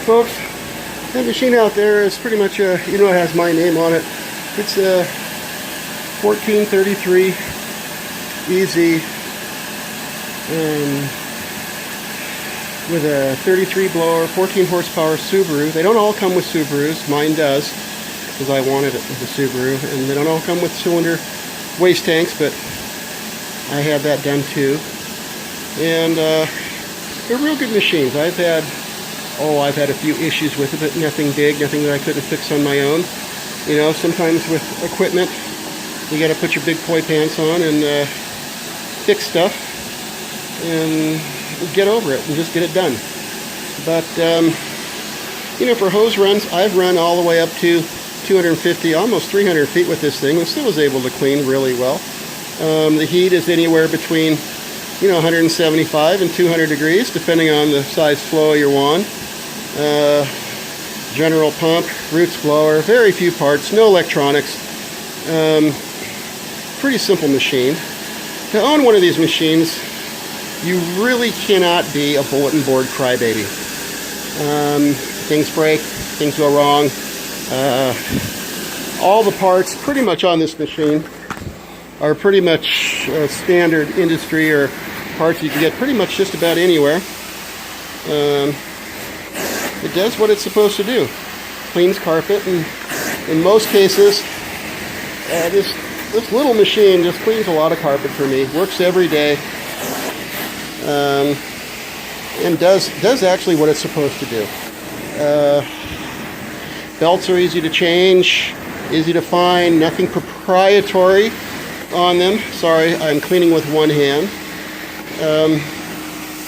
folks, that machine out there is pretty much, it has my name on it. It's a 1433 EZ with a 33 blower, 14 horsepower Subaru. They don't all come with Subarus. Mine does, because I wanted it with a Subaru. And they don't all come with cylinder waste tanks, but I had that done too. And they're real good machines. I've had a few issues with it, but nothing big, nothing that I couldn't fix on my own. You know, sometimes with equipment, you got to put your big boy pants on and fix stuff and get over it and just get it done. But for hose runs, I've run all the way up to 250, almost 300 feet with this thing, and still was able to clean really well. The heat is anywhere between 175 and 200 degrees, depending on the size flow you're on. General pump, roots blower, very few parts, no electronics. Pretty simple machine. To own one of these machines, you really cannot be a bulletin board crybaby. Things break, things go wrong. All the parts pretty much on this machine are pretty much standard industry or parts you can get pretty much just about anywhere. It does what it's supposed to do. Cleans carpet, and in most cases, this little machine just cleans a lot of carpet for me. Works every day, and does actually what it's supposed to do. Belts are easy to change, easy to find, nothing proprietary on them. Sorry, I'm cleaning with one hand.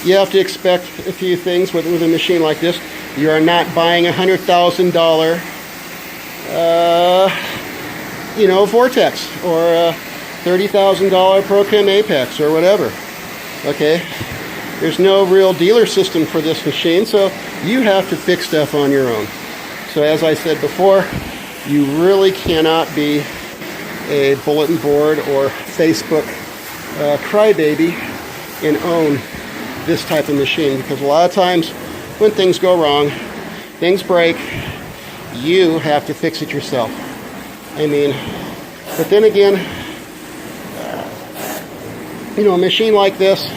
You have to expect a few things with a machine like this. You are not buying a $100,000 Vortex or a $30,000 Prochem Apex or whatever. Okay, there's no real dealer system for this machine, so you have to fix stuff on your own. So as I said before, you really cannot be a bulletin board or Facebook crybaby and own this type of machine, because a lot of times when things go wrong, things break, you have to fix it yourself. But then again, a machine like this,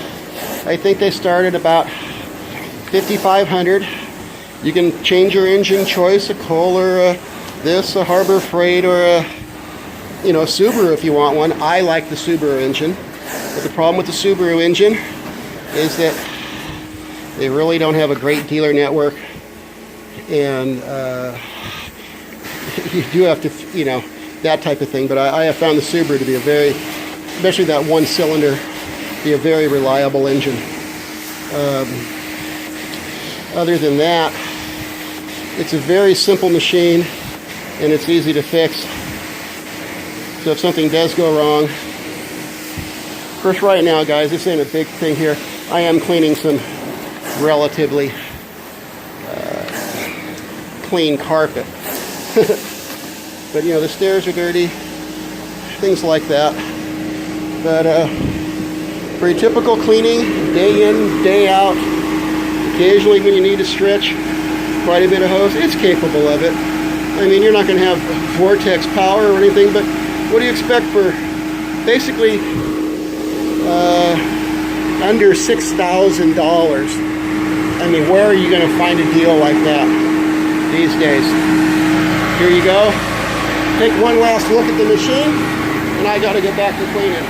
I think they start at about $5,500. You can change your engine choice, a Kohler, a Harbor Freight, or a Subaru if you want one. I like the Subaru engine, but the problem with the Subaru engine is that they really don't have a great dealer network, and you do have to, that type of thing. But I have found the Subaru to be especially that one cylinder, be a very reliable engine. Other than that, it's a very simple machine, and it's easy to fix. So if something does go wrong, of course right now, guys, this ain't a big thing here. I am cleaning some relatively clean carpet. But the stairs are dirty, things like that. But for your typical cleaning, day in, day out, occasionally when you need to stretch quite a bit of hose, it's capable of it. You're not going to have Vortex power or anything, but what do you expect for basically under $6,000? Where are you going to find a deal like that these days? Here you go. Take one last look at the machine, and I got to get back to cleaning.